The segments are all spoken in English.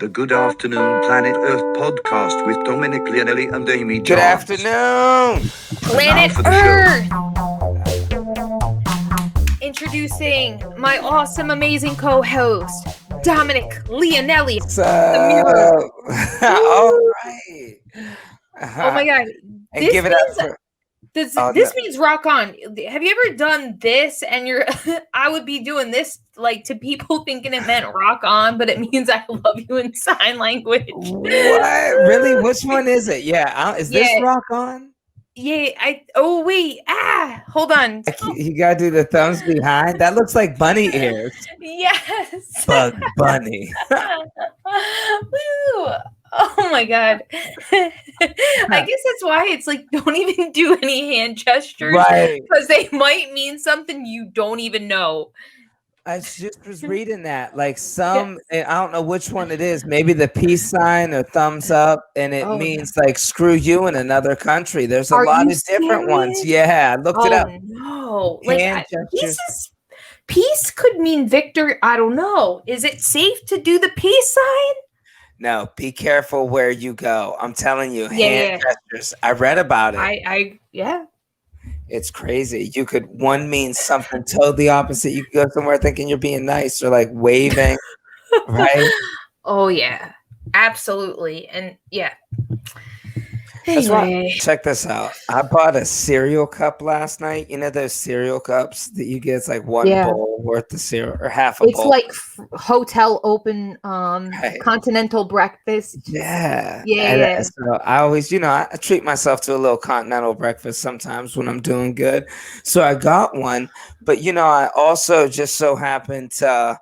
The Good Afternoon Planet Earth podcast with Dominic Leonelli and Amy Johns. Good afternoon, Planet for the Earth. Introducing my awesome, amazing co-host, Dominic Leonelli. So, all right. Oh my God! And give it up for. This no. means rock on. Have you ever done this? And you're, I would be doing this like to people thinking it meant rock on, but it means I love you in sign language. What? Really? Which one is it? Yeah. Is this rock on? Yeah. Hold on. You gotta do the thumbs behind. That looks like bunny ears. Yes. Bug bunny. Woo. Oh my God. I guess that's why it's like, don't even do any hand gestures. Right. Because they might mean something you don't even know. I just was reading that. Like I don't know which one it is. Maybe the peace sign or thumbs up. And it means like screw you in another country. There's a lot of different ones. Yeah. I looked it up. No. Hand gestures. Peace could mean victory. I don't know. Is it safe to do the peace sign? No, be careful where you go. I'm telling you, hand gestures. I read about it. Yeah. It's crazy. One means something totally opposite. You could go somewhere thinking you're being nice or like waving, right? Oh yeah, absolutely. And yeah. Anyway. Check this out. I bought a cereal cup last night. You know those cereal cups that you get? It's like one bowl worth of cereal or half a bowl. It's like hotel open continental breakfast. Yeah. Yeah. So I always, I treat myself to a little continental breakfast sometimes when I'm doing good. So I got one. But, I also just so happened to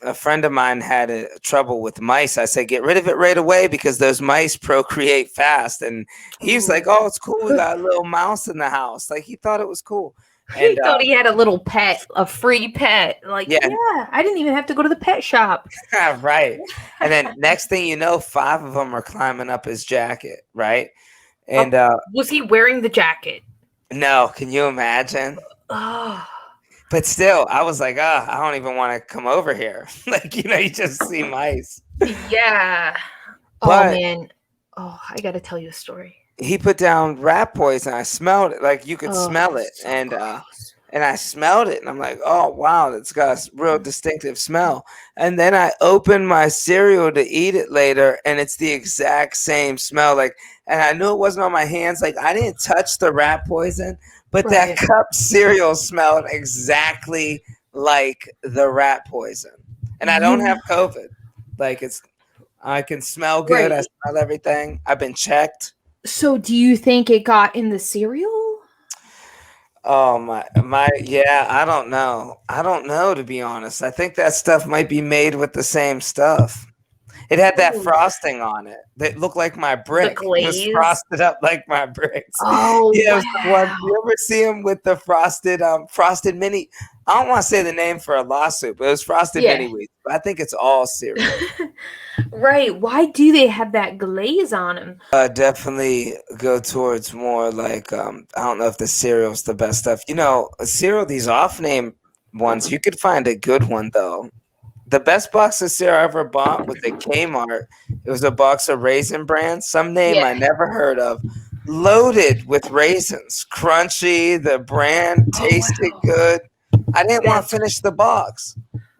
a friend of mine had trouble with mice. I said, get rid of it right away because those mice procreate fast. And he's like, oh, it's cool. We got a little mouse in the house. Like he thought it was cool. He thought he had a little pet, a free pet. Like, yeah, I didn't even have to go to the pet shop. Right. And then next thing you know, 5 of them are climbing up his jacket. Right. And was he wearing the jacket? No. Can you imagine? Oh. But still, I was like, I don't even want to come over here. Like, you just see mice. Yeah. But man. Oh, I got to tell you a story. He put down rat poison. I smelled it. Like, you could smell it. So and I smelled it. And I'm like, oh, wow, it's got a real distinctive smell. And then I opened my cereal to eat it later, and it's the exact same smell. Like, and I knew it wasn't on my hands. Like, I didn't touch the rat poison. But that cup cereal smelled exactly like the rat poison. And I don't have COVID. Like I can smell good. Right. I smell everything. I've been checked. So do you think it got in the cereal? Oh yeah, I don't know. I don't know, to be honest. I think that stuff might be made with the same stuff. It had that frosting on it that looked like my brick. It was frosted up like my bricks. Oh, yeah, it was the one. You ever see him with the frosted mini? I don't want to say the name for a lawsuit, but it was frosted mini wheats. But I think it's all cereal. Right. Why do they have that glaze on them? Definitely go towards more like, I don't know if the cereal's the best stuff. A cereal, these off-name ones, you could find a good one, though. The best box of cereal I ever bought was at Kmart. It was a box of Raisin Bran, some name I never heard of, loaded with raisins. Crunchy, the brand tasted good. I didn't want to finish the box.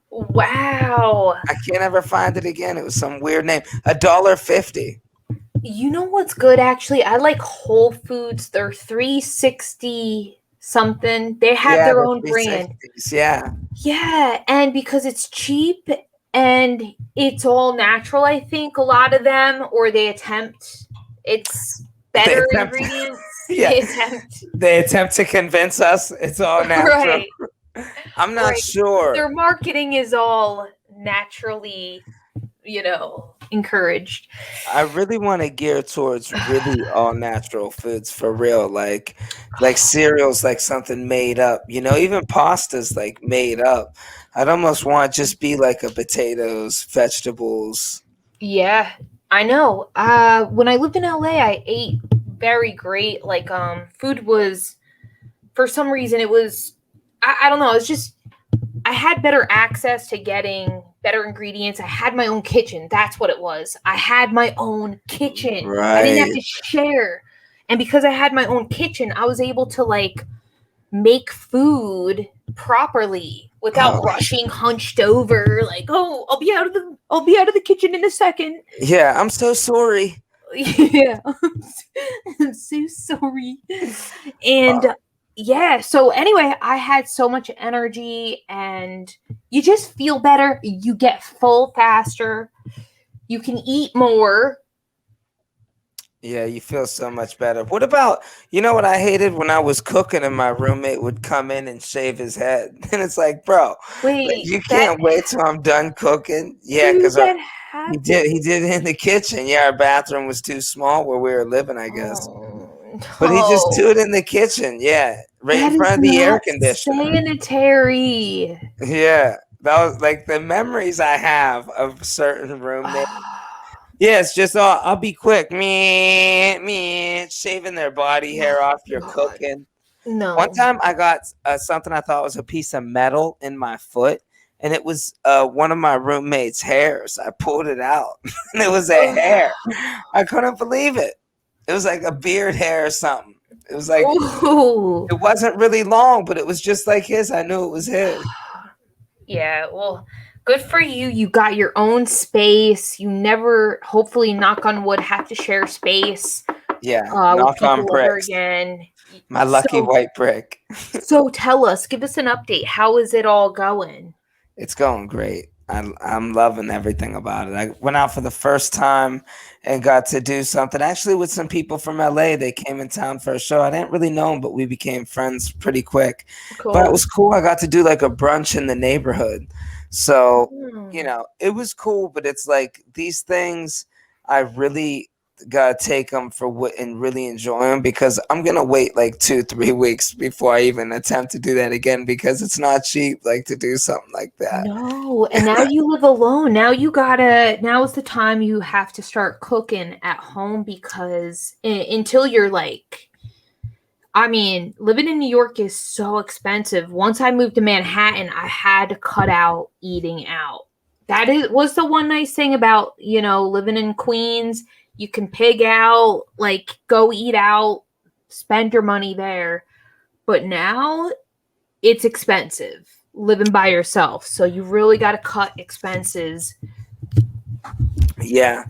Wow. I can't ever find it again. It was some weird name. $1.50. You know what's good, actually? I like Whole Foods. They're $3.60 something. They have their own brand. Yeah, and because it's cheap and it's all natural, I think a lot of them, or they attempt. It's better ingredients. They attempt to convince us it's all natural. Right. I'm not sure. Their marketing is all naturally, encouraged. I really want to gear towards really all natural foods for real, like cereals, like something made up. Even pastas like made up. I'd almost want to just be like a potatoes, vegetables. Yeah, I know. When I lived in LA, I ate very great. Like food was, for some reason, it was. I don't know. It's just I had better access to getting better ingredients. I had my own kitchen. That's what it was. I had my own kitchen. Right. I didn't have to share. And because I had my own kitchen, I was able to like make food properly without rushing hunched over like, oh, I'll be out of the kitchen in a second. Yeah, I'm so sorry. Yeah. I'm so sorry. And yeah, so anyway, I had so much energy and you just feel better. You get full faster. You can eat more. Yeah, you feel so much better. What about, you know what I hated? When I was cooking and my roommate would come in and shave his head. And it's like, bro, wait, like, you can't wait till I'm done cooking. Yeah, because he did it in the kitchen. Yeah, our bathroom was too small where we were living, I guess. No. But he just do it in the kitchen. Yeah, right in front of the air conditioner. Sanitary. Yeah, that was like the memories I have of certain roommates. Yeah, it's just I'll be quick. Me, shaving their body hair off. You're cooking. No. One time I got something I thought was a piece of metal in my foot, and it was one of my roommates' hairs. I pulled it out, and it was a hair. I couldn't believe it. It was like a beard hair or something. It was like, it wasn't really long, but it was just like his. I knew it was his. Yeah, well, good for you. You got your own space. You never, hopefully, knock on wood, have to share space. Yeah, knock on bricks. Again. My lucky white brick. So tell us, give us an update. How is it all going? It's going great. I'm loving everything about it. I went out for the first time and got to do something actually with some people from LA. They came in town for a show. I didn't really know them, but we became friends pretty quick. Cool. But it was cool. I got to do like a brunch in the neighborhood. So, you know, it was cool, but it's like these things I really gotta take them for what and really enjoy them, because I'm gonna wait like 2-3 weeks before I even attempt to do that again, because it's not cheap like to do something like that. No, and now you live alone. Now is the time you have to start cooking at home, because until you're like, I mean, living in New York is so expensive. Once I moved to Manhattan, I had to cut out eating out. That was the one nice thing about, you know, living in Queens. You can pig out, like go eat out, spend your money there. But now it's expensive living by yourself. So you really got to cut expenses. Yeah,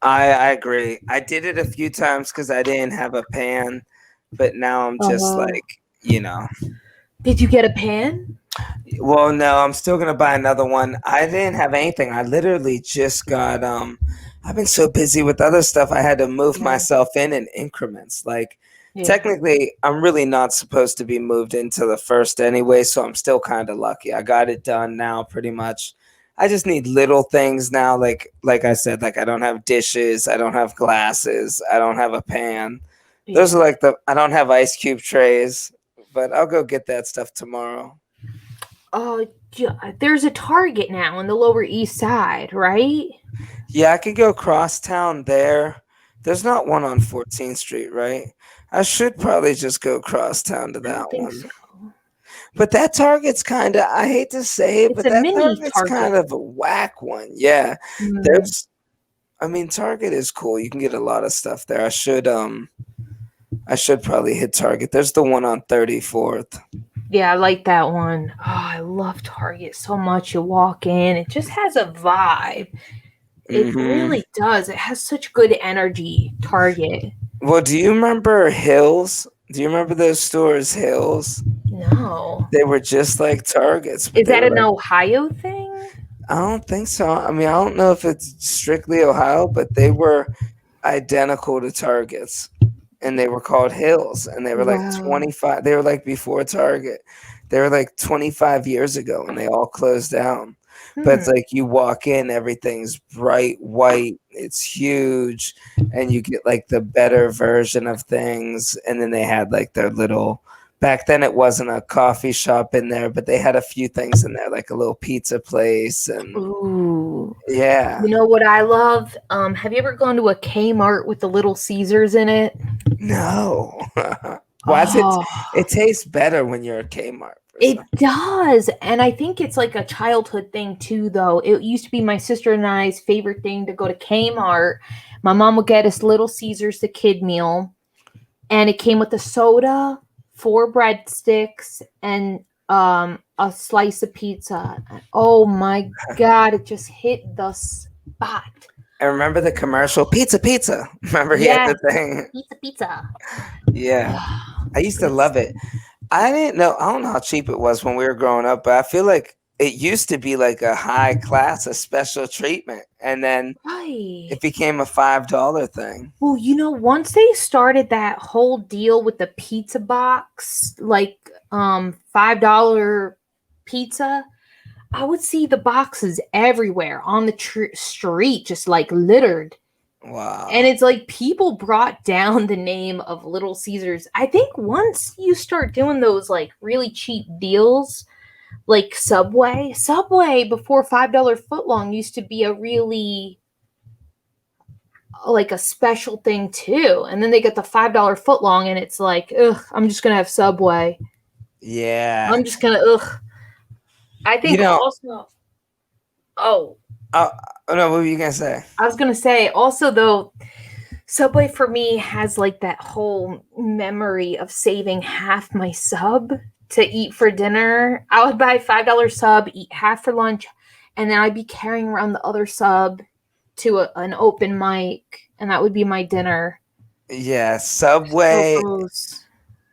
I agree. I did it a few times because I didn't have a pan, but now I'm just like, you know. Did you get a pan? Well, no, I'm still going to buy another one. I didn't have anything. I literally just got, I've been so busy with other stuff. I had to move myself in increments. Like, technically, I'm really not supposed to be moved into the first anyway, so I'm still kind of lucky. I got it done now pretty much. I just need little things now. Like I said, like I don't have dishes. I don't have glasses. I don't have a pan. Those are like I don't have ice cube trays, but I'll go get that stuff tomorrow. There's a Target now on the Lower East Side, right? Yeah, I could go cross town there. There's not one on 14th Street, right? I should probably just go cross town to that one. So. But that Target's kind of, I hate to say it, but that Target's kind of a whack one. Yeah. Target is cool. You can get a lot of stuff there. I should probably hit Target. There's the one on 34th. Yeah, I like that one. Oh, I love Target so much. You walk in, it just has a vibe. It really does. It has such good energy, Target. Well, do you remember Hills? Do you remember those stores, Hills? No. They were just like Targets. Is that an Ohio thing? I don't think so. I mean, I don't know if it's strictly Ohio, but they were identical to Targets. And they were called Hills, and they were like 25. They were like before Target. They were like 25 years ago, and they all closed down. But it's like you walk in, everything's bright white. It's huge, and you get like the better version of things. And then they had like their little. Back then, it wasn't a coffee shop in there, but they had a few things in there, like a little pizza place. And yeah, you know what I love? Have you ever gone to a Kmart with the Little Caesars in it? No. Why is it tastes better when you're at Kmart. It does. And I think it's like a childhood thing too, though. It used to be my sister and I's favorite thing to go to Kmart. My mom would get us Little Caesars, the kid meal, and it came with a soda, 4 breadsticks, and a slice of pizza. Oh my God, it just hit the spot. I remember the commercial, pizza. Remember he had the thing? Pizza. Yeah. I used to love it. I don't know how cheap it was when we were growing up, but I feel like it used to be like a high class, a special treatment. And then it became a $5 thing. Well, once they started that whole deal with the pizza box, like $5 pizza, I would see the boxes everywhere on the street, just like littered. Wow. And it's like people brought down the name of Little Caesars. I think once you start doing those like really cheap deals, like Subway before $5 footlong used to be a really like a special thing too. And then they get the $5 footlong and it's like, ugh, I'm just gonna have Subway. Yeah. I'm just gonna I think also no, what were you gonna say? I was gonna say also though, Subway for me has like that whole memory of saving half my sub to eat for dinner. I would buy $5 sub, eat half for lunch, and then I'd be carrying around the other sub to an open mic, and that would be my dinner. Yeah, Subway.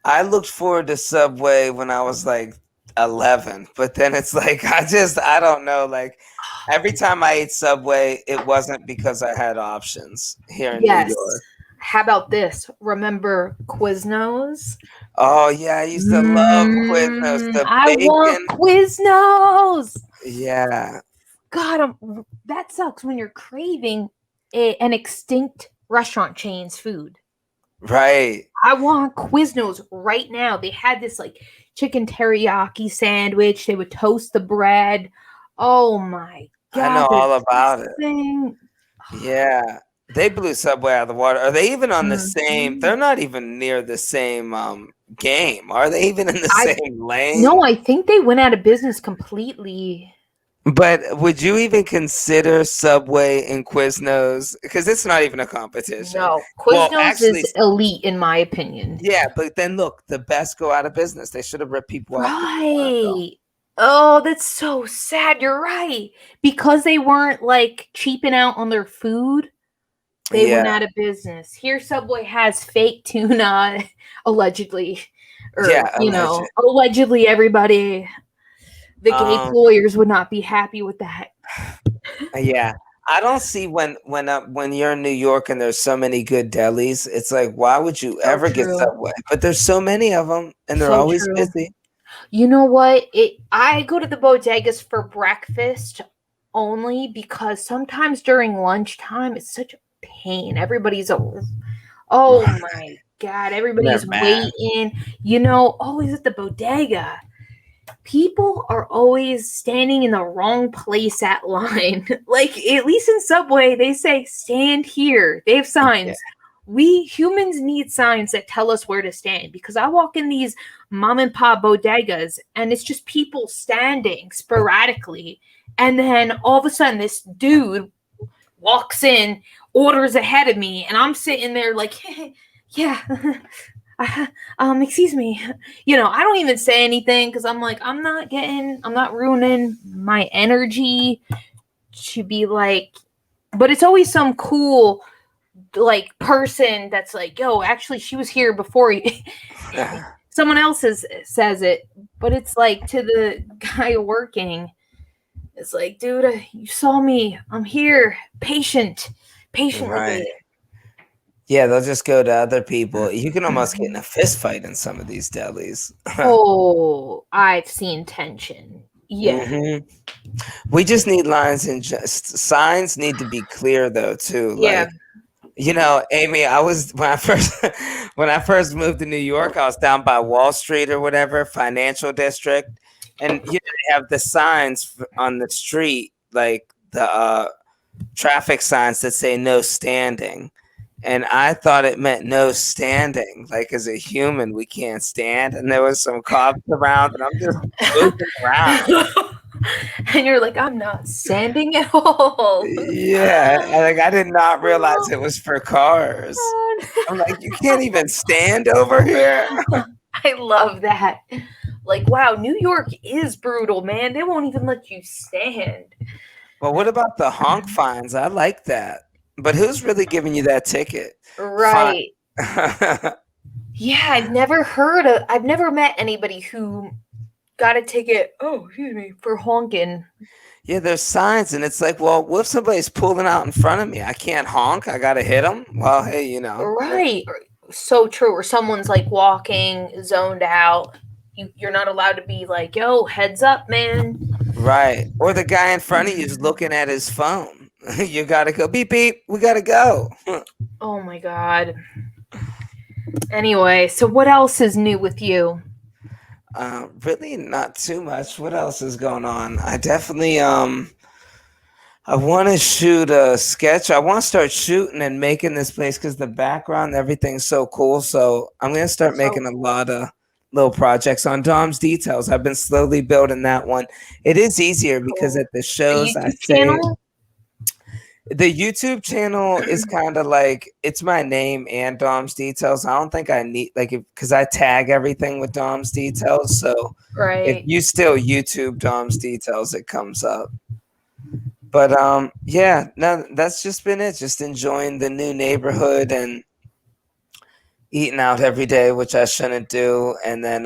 I looked forward to Subway when I was like 11, but then it's like I don't know, like every time I ate Subway, it wasn't because I had options here in New York. How about this? Remember Quiznos? Oh yeah, I used to love Quiznos. I want Quiznos. Yeah. God, that sucks when you're craving an extinct restaurant chain's food. Right. I want Quiznos right now. They had this like chicken teriyaki sandwich. They would toast the bread. Oh my God. I know all about it. Yeah. They blew Subway out of the water. Are they even on the same? They're not even near the same game. Are they even in the same lane? No, I think they went out of business completely. But would you even consider Subway and Quiznos? Because it's not even a competition. No, Quiznos is elite in my opinion. Yeah, but then look, the best go out of business. They should have ripped people off. Right. Oh, that's so sad. You're right. Because they weren't like cheaping out on their food, they went out of business. Here, Subway has fake tuna, allegedly. Or, allegedly everybody... The gay lawyers would not be happy with that. Yeah. I don't see when you're in New York and there's so many good delis, it's like, why would you ever get Subway? But there's so many of them and they're always busy. You know what? I go to the bodegas for breakfast only because sometimes during lunchtime it's such a pain. Everybody's oh my God, everybody's waiting. Always at the bodega. People are always standing in the wrong place at line. Like, at least in Subway, they say, stand here. They have signs. Yeah. We humans need signs that tell us where to stand because I walk in these mom and pop bodegas and it's just people standing sporadically. And then all of a sudden, this dude walks in, orders ahead of me, and I'm sitting there like, hey, yeah. Excuse me. I don't even say anything because I'm like, I'm not ruining my energy to be like, but it's always some cool like person that's like, yo, actually she was here before you. Someone else says it, but it's like to the guy working, it's like, dude, you saw me. I'm here. Patient with it. Yeah, they'll just go to other people. You can almost get in a fist fight in some of these delis. Oh, I've seen tension. Yeah. Mm-hmm. We just need lines and signs need to be clear though too. Yeah. Like, Amy, when I first moved to New York, I was down by Wall Street or whatever, financial district. And they have the signs on the street, like the traffic signs that say no standing. and I thought it meant no standing. Like as a human, we can't stand. And there was some cops around, and I'm just moving around. And you're like, I'm not standing at all. Yeah, I did not realize it was for cars. I'm like, you can't even stand over here. I love that. Like, wow, New York is brutal, man. They won't even let you stand. Well, what about the honk fines? I like that. But who's really giving you that ticket? Right. Yeah, I've never met anybody who got a ticket, excuse me, for honking. Yeah, there's signs, and it's like, well, what if somebody's pulling out in front of me? I can't honk. I got to hit them. Well, hey, Right. So true. Or someone's like walking, zoned out. You're not allowed to be like, yo, heads up, man. Right. Or the guy in front of you is looking at his phone. You got to go, beep, beep. We got to go. Oh, my God. Anyway, so what else is new with you? Really not too much. What else is going on? I definitely I want to shoot a sketch. I want to start shooting and making this place because the background, everything's so cool. So I'm gonna start making a lot of little projects on Dom's Details. I've been slowly building that one. It is easier because at the shows I say the YouTube channel is kind of like it's my name and Dom's Details. I don't think I need because I tag everything with Dom's Details. So if you still YouTube Dom's Details, it comes up. But yeah, no, that's just been it. Just enjoying the new neighborhood and eating out every day, which I shouldn't do, and then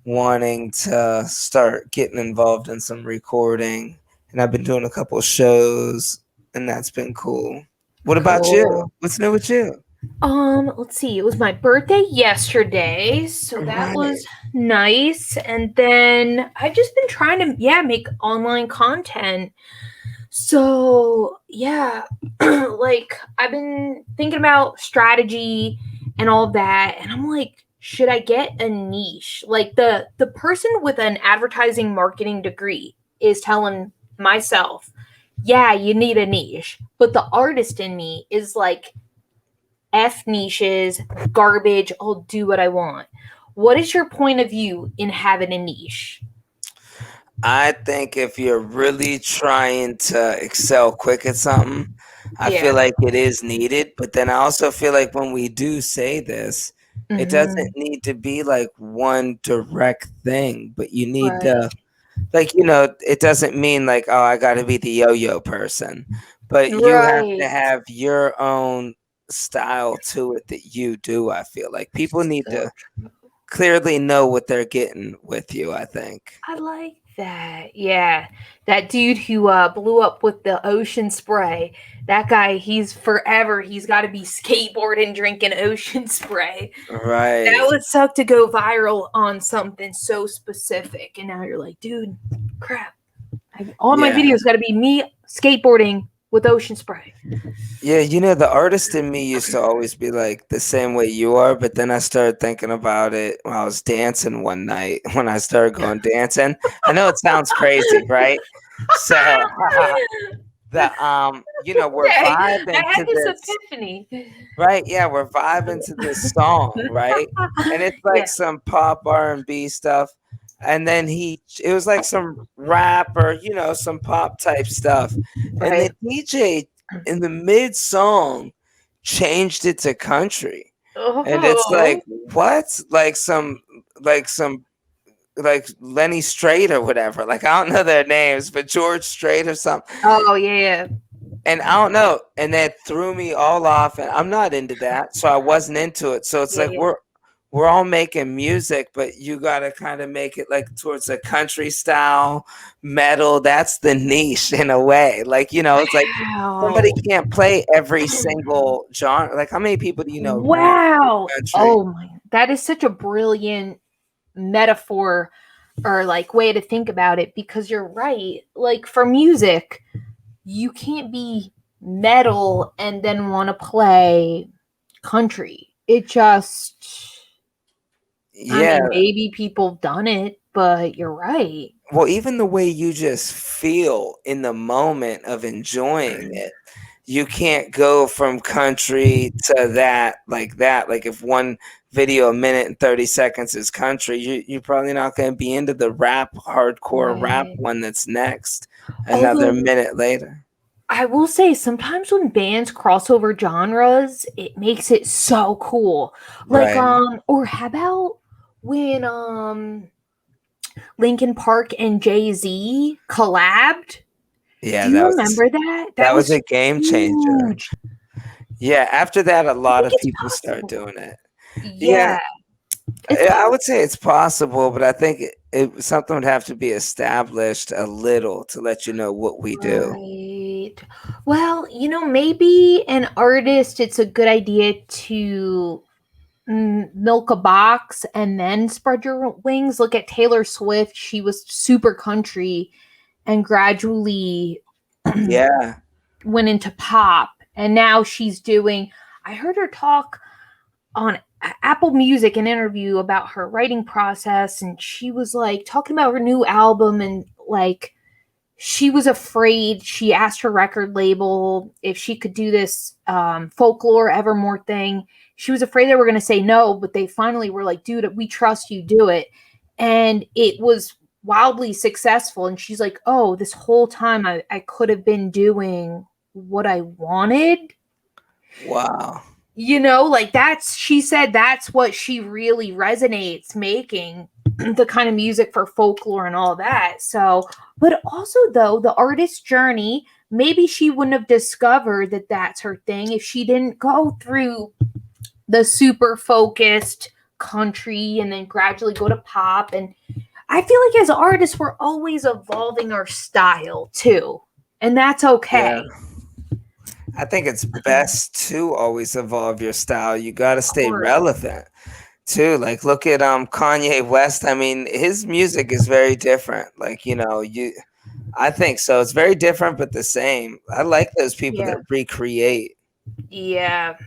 wanting to start getting involved in some recording. And I've been doing a couple shows, and that's been cool. What about you? What's new with you? Let's see. It was my birthday yesterday, so that was nice. And then I've just been trying to make online content. So yeah, like I've been thinking about strategy and all of that, and I'm like, should I get a niche? Like the person with an advertising marketing degree is telling myself, yeah, you need a niche. But the artist in me is like, F niches, garbage, I'll do what I want. What is your point of view in having a niche? I think if you're really trying to excel quick at something, I feel like it is needed. But then I also feel like when we do say this, it doesn't need to be like one direct thing, but you need to, like, it doesn't mean like, oh, I got to be the yo-yo person, but you have to have your own style to it that you do. I feel like people need to clearly know what they're getting with you, I think. I like that. Yeah. That dude who blew up with the ocean spray, that guy, he's got to be skateboarding, drinking ocean spray. Right. That would suck to go viral on something so specific. And now you're like, dude, crap. All my videos got to be me skateboarding with ocean spray. Yeah, the artist in me used to always be like the same way you are, but then I started thinking about it when I was dancing one night. When I started going dancing, I know it sounds crazy, right? So we're vibing to this epiphany. Right? Yeah, we're vibing to this song, right? And it's like some pop R&B stuff. And then it was like some rap or, some pop type stuff. And the DJ in the mid song changed it to country. And it's like, what? Like Lenny Strait or whatever. Like, I don't know their names, but George Strait or something. Oh, yeah. And I don't know. And that threw me all off. And I'm not into that. So I wasn't into it. So it's we're all making music, but you got to kind of make it like towards a country style metal. That's the niche in a way. Like, it's like somebody can't play every single genre. Like, how many people do you know? Wow. Oh my, that is such a brilliant metaphor or like way to think about it, because you're right. Like for music, you can't be metal and then want to play country. It just... I mean, maybe people have done it, but you're right. Well, even the way you just feel in the moment of enjoying it, you can't go from country to that. Like if one video a minute and 30 seconds is country, you're probably not going to be into the hardcore rap one that's next another minute later. I will say sometimes when bands cross over genres, it makes it so cool. Like or how about when Linkin Park and Jay-Z collabed? Yeah, do you remember that? That was a game changer. Yeah, after that, a lot of people start doing it. Yeah. I would say it's possible, but I think something would have to be established a little to let you know what we do. Right. Well, maybe an artist, it's a good idea to milk a box and then spread your wings. Look at Taylor Swift. She was super country and gradually went into pop. And now she's doing, I heard her talk on Apple Music, an interview about her writing process. And she was like talking about her new album and like, she was afraid. She asked her record label if she could do this Folklore Evermore thing. She was afraid they were going to say no, but they finally were like, dude, we trust you, do it. And it was wildly successful. And she's like, oh, this whole time I could have been doing what I wanted. Wow. Like she said that's what she really resonates, making the kind of music for folklore and all that. So, but also though, the artist's journey, maybe she wouldn't have discovered that that's her thing if she didn't go through the super focused country and then gradually go to pop. And I feel like as artists, we're always evolving our style too. And that's okay. Yeah. I think it's best to always evolve your style. You got to stay relevant too. Like look at Kanye West. I mean, his music is very different. Like, I think so. It's very different, but the same. I like those people that recreate. Yeah.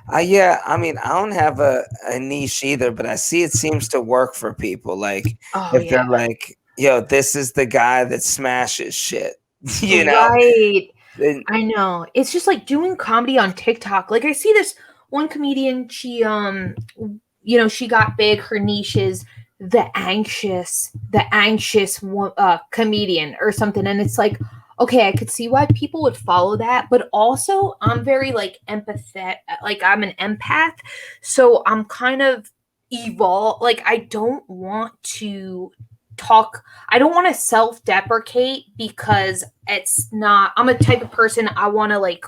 I mean, I don't have a niche either, but I see it seems to work for people. Like if they're like, yo, this is the guy that smashes shit, Right. I know. It's just like doing comedy on TikTok. Like I see this one comedian, she she got big, her niche is the anxious comedian or something. And it's like, okay, I could see why people would follow that, but also I'm very like empathetic, like I'm an empath. So I'm kind of like I don't want to self-deprecate because I'm a type of person, I want to like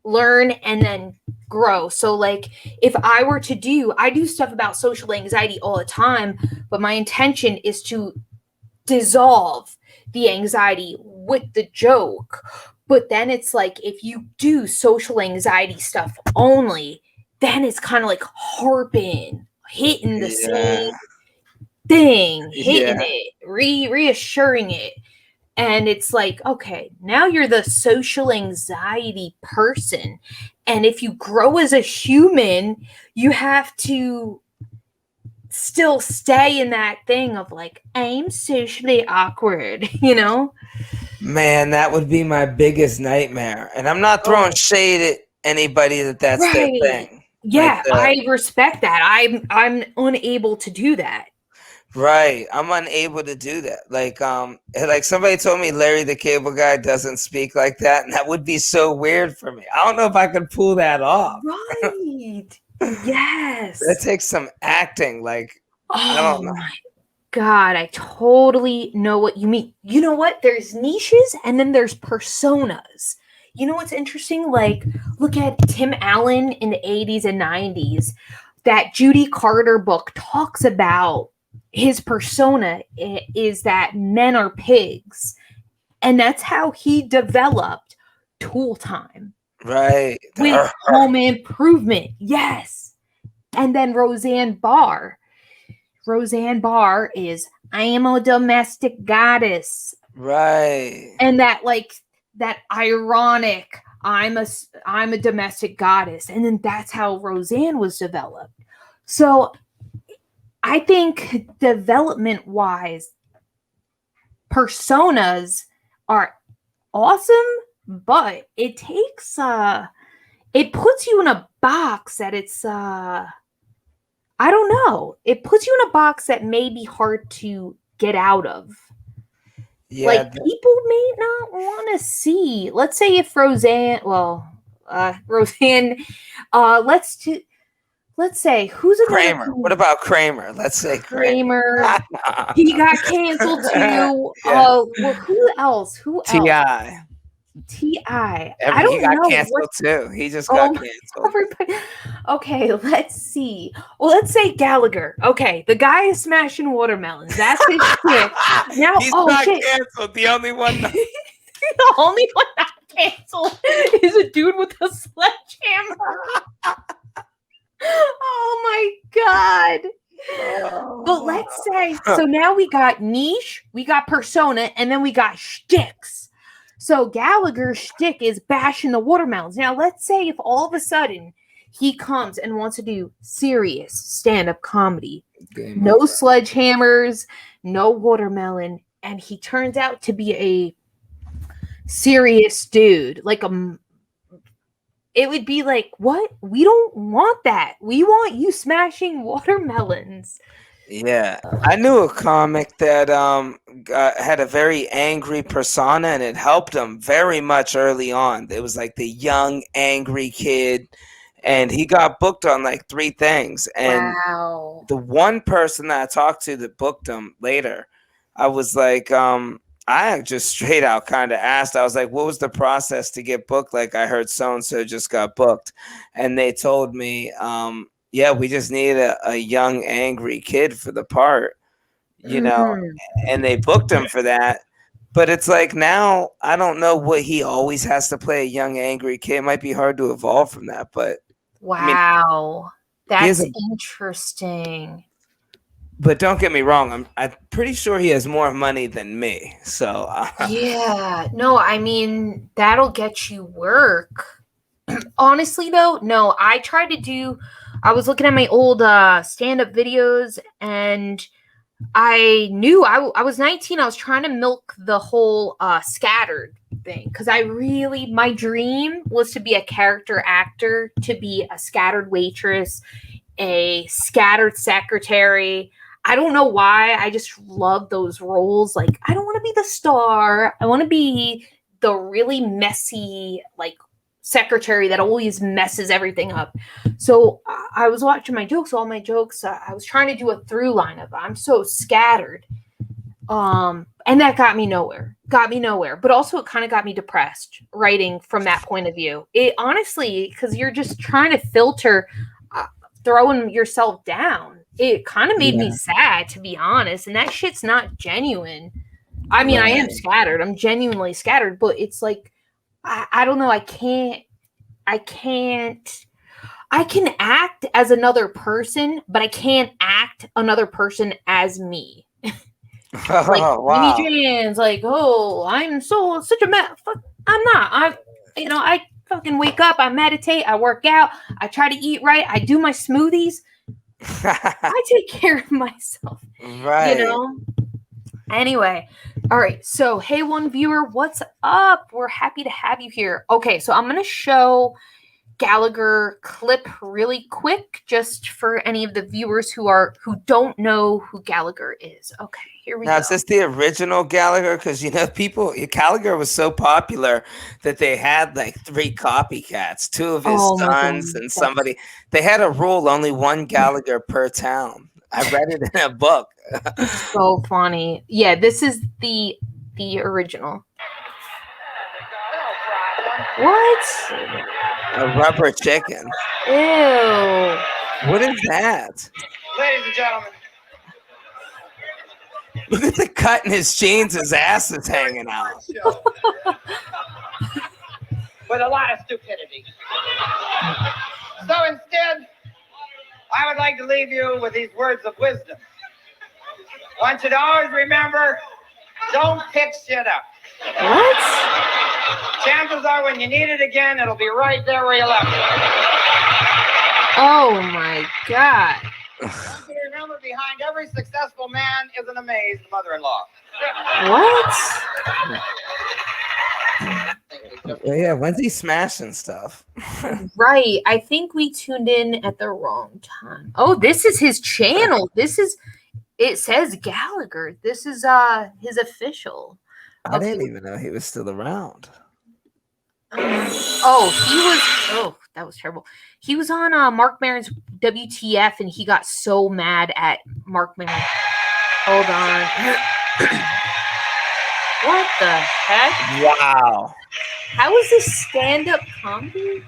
learn and then grow. So like if I were to I do stuff about social anxiety all the time, but my intention is to dissolve the anxiety with the joke. But then it's like if you do social anxiety stuff only, then it's kind of like hitting the same thing, hitting it, reassuring it. And it's like, okay, now you're the social anxiety person. And if you grow as a human, you have to still stay in that thing of like, I'm socially awkward, Man, that would be my biggest nightmare. And I'm not throwing shade at anybody that's their thing. Yeah, I respect that. I'm unable to do that. Right. I'm unable to do that. Like somebody told me Larry the Cable Guy doesn't speak like that, and that would be so weird for me. I don't know if I could pull that off. Right. Yes. That takes some acting. Like, I don't know. My God, I totally know what you mean. You know what? There's niches and then there's personas. You know what's interesting? Like, look at Tim Allen in the 80s and 90s. That Judy Carter book talks about his persona is that men are pigs. And that's how he developed Tool Time. Right. With Home Improvement. Yes. And then Roseanne Barr. Roseanne Barr is, I am a domestic goddess. Right. And that ironic, I'm a domestic goddess. And then that's how Roseanne was developed. So I think development wise, personas are awesome, but it takes it puts you in a box that it's I don't know. It puts you in a box that may be hard to get out of. Yeah, like people may not want to see. Let's say if Roseanne, let's say who's Kramer. What about Kramer? Let's say Kramer. He got canceled too. Well, who else? T.I. T.I. I don't know. He got canceled too. He just got canceled. Okay, let's see. Well, let's say Gallagher. Okay, the guy is smashing watermelons. That's his shit. Now, he's not canceled. The only one. The only one not canceled is a dude with a sledgehammer. Oh my god. But let's say, so now we got niche, we got persona, and then we got shticks. So Gallagher's shtick is bashing the watermelons. Now let's say if all of a sudden he comes and wants to do serious stand-up comedy, no sledgehammers, no watermelon, and he turns out to be a serious dude, like it would be like, what? We don't want that. We want you smashing watermelons. Yeah, I knew a comic that had a very angry persona, and it helped him very much early on. It was like the young, angry kid, and he got booked on like 3 things. And the one person that I talked to that booked him later, I was like, I just straight out kind of asked. I was like, what was the process to get booked? Like, I heard so-and-so just got booked. And they told me, yeah, we just needed a young, angry kid for the part, you know, and they booked him for that. But it's like now, I don't know what he always has to play a young, angry kid. It might be hard to evolve from that, but. Wow. That's interesting. But don't get me wrong, I'm pretty sure he has more money than me. So. Yeah. No, I mean, that'll get you work. Honestly, though, no, I was looking at my old stand-up videos, and I knew I was 19. I was trying to milk the whole scattered thing because my dream was to be a character actor, to be a scattered waitress, a scattered secretary. I don't know why. I just love those roles. Like, I don't want to be the star. I want to be the really messy, like, secretary that always messes everything up. So I was watching my jokes, all my jokes. I was trying to do a through line of I'm so scattered. And that got me nowhere. But also it kind of got me depressed writing from that point of view. It honestly, because you're just trying to filter throwing yourself down. It kind of made me sad, to be honest. And that shit's not genuine. I mean, I am scattered. I'm genuinely scattered, but it's like, I don't know. I can act as another person, but I can't act another person as me. Like, wow. Mimi Jan's like, oh, I'm such a mess. I'm not. I fucking wake up, I meditate, I work out, I try to eat right, I do my smoothies. I take care of myself. Right. You know? Anyway, all right. So, hey, one viewer, what's up? We're happy to have you here. Okay, so I'm going to show Gallagher clip really quick, just for any of the viewers who don't know who Gallagher is. Okay, here we go. Now, is this the original Gallagher? Because Gallagher was so popular that they had like 3 copycats, 2 of his sons and somebody. They had a rule: only 1 Gallagher per town. I read it in a book. So funny. Yeah, this is the original. What? A rubber chicken. Ew. What is that? Ladies and gentlemen. Look at the cut in his jeans. His ass is hanging out. With a lot of stupidity. So instead, I would like to leave you with these words of wisdom. One should always remember, don't pick shit up. What? Chances are when you need it again, it'll be right there where you left it. Oh my God. Remember, behind every successful man is an amazed mother-in-law. What? Yeah, when's he smashing stuff? Right. I think we tuned in at the wrong time. Oh, this is his channel. It says Gallagher. This is his official. I didn't even know he was still around. That was terrible. He was on Mark Maron's WTF, and he got so mad at Mark Maron. Hold on. What the heck? Wow. How is this stand-up comedy?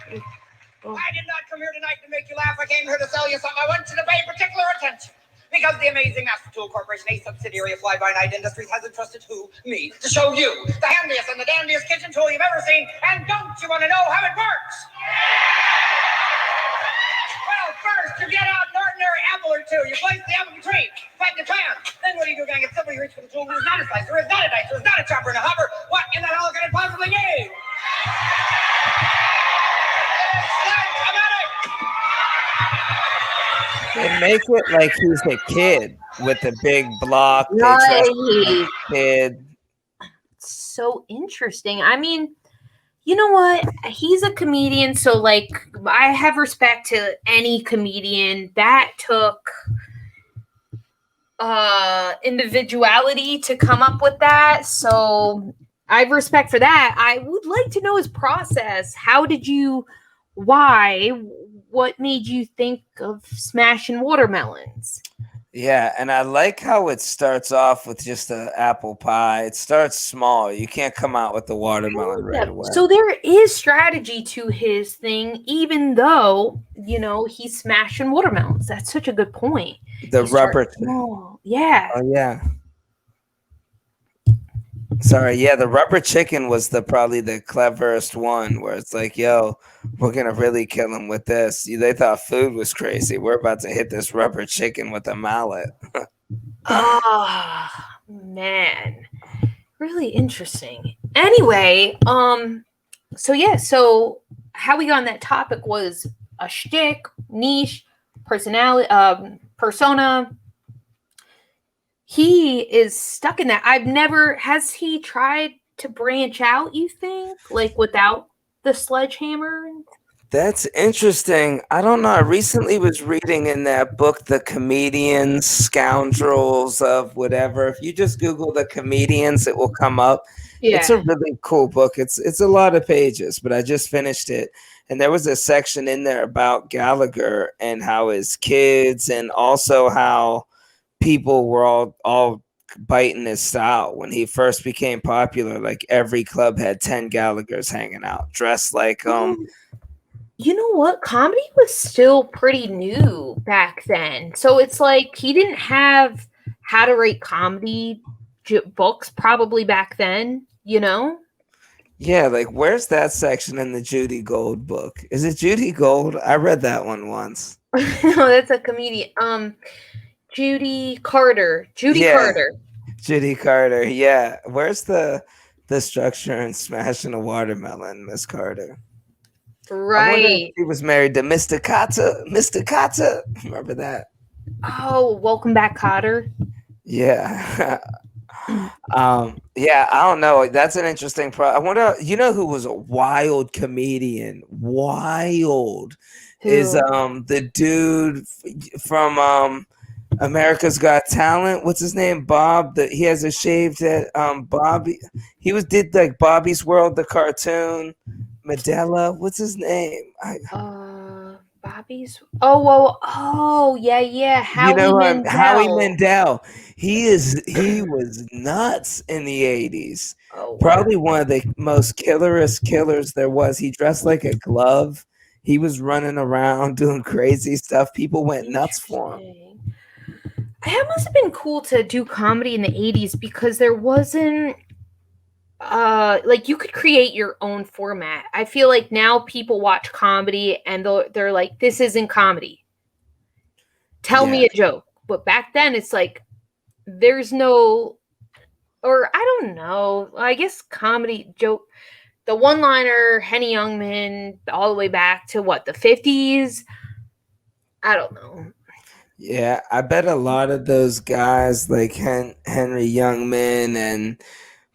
Oh. I did not come here tonight to make you laugh. I came here to sell you something. I want you to pay particular attention. Because the amazing Master Tool Corporation, a subsidiary of Fly-By-Night Industries, has entrusted me to show you the handiest and the dandiest kitchen tool you've ever seen. And don't you want to know how it works? Well, first, you get out an ordinary apple or two. You place the apple between, fight the pan. Then what do you do, gang? It's simple. You reach for the tool. It's not a slicer. It's not a dicer. It's not a chopper and a hopper. What in the hell can it possibly be? They make it like he's a kid with a big block. Right. Kid. So interesting. I mean, you know what? He's a comedian, so like I have respect to any comedian that took individuality to come up with that. So I have respect for that. I would like to know his process. How did you? Why? What made you think of smashing watermelons? Yeah, and I like how it starts off with just an apple pie. It starts small. You can't come out with the watermelon right away. So there is strategy to his thing, even though, he's smashing watermelons. That's such a good point. The rubber. Yeah. Oh, yeah. Sorry, yeah, the rubber chicken was probably the cleverest one, where it's like, yo, we're gonna really kill him with this. They thought food was crazy. We're about to hit this rubber chicken with a mallet. Oh man, really interesting. Anyway, so how we got on that topic was a shtick, niche, personality, persona. He is stuck in that. Has he tried to branch out, you think? Like without the sledgehammer? That's interesting. I don't know. I recently was reading in that book, The Comedians, Scoundrels of Whatever. If you just Google The Comedians, it will come up. Yeah. It's a really cool book. It's a lot of pages, but I just finished it. And there was a section in there about Gallagher and how his kids, and also how people were all biting his style when he first became popular. Like every club had 10 Gallaghers hanging out, dressed like You know what? Comedy was still pretty new back then, so it's like he didn't have how to write comedy books probably back then. Yeah, like where's that section in the Judy Gold book? Is it Judy Gold? I read that one once. No, that's a comedian. Judy Carter. Judy Carter. Yeah. Where's the structure in smashing a watermelon, Miss Carter? Right. She was married to Mr. Carter. Mr. Carter. Remember that? Oh, welcome back, Carter. Yeah. Yeah, I don't know. That's an interesting I wonder, who was a wild comedian? Wild. Who? Is the dude from America's Got Talent. What's his name? Bob. He has a shaved head. Bobby. He did like Bobby's World, the cartoon. Medella. What's his name? Bobby's. Oh, yeah. Howie Mandel. He was nuts in the 80s. Oh, wow. Probably one of the most killers there was. He dressed like a glove. He was running around doing crazy stuff. People went nuts for him. It must have been cool to do comedy in the 80s because there wasn't you could create your own format. I feel like now people watch comedy and they're like, this isn't comedy. Tell me a joke. But back then it's like there's no, or I don't know. I guess comedy joke, the one-liner, Henny Youngman, all the way back to the 50s. I don't know. Yeah, I bet a lot of those guys like Henry Youngman and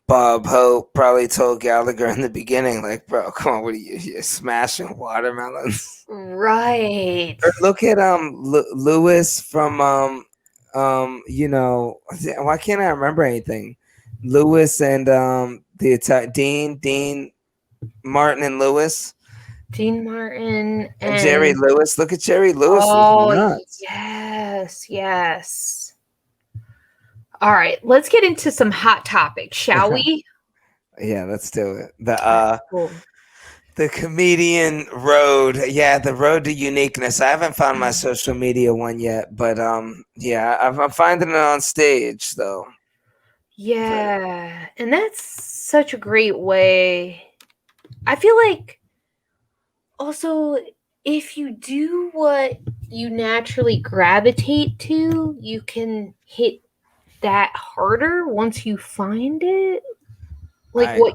Bob Hope probably told Gallagher in the beginning, like, bro, come on, what are you're smashing watermelons? Right. Or look at Lewis from why can't I remember anything? Lewis and Dean Martin and Lewis. Dean Martin and Jerry Lewis. Look at Jerry Lewis. Oh, nuts. yes. All right, let's get into some hot topics, shall we? Yeah, let's do it. Cool. The comedian road. Yeah, the road to uniqueness. I haven't found my social media one yet, but yeah, I'm finding it on stage though. Yeah, and that's such a great way. I feel like also if you do what you naturally gravitate to, you can hit that harder once you find it. Like what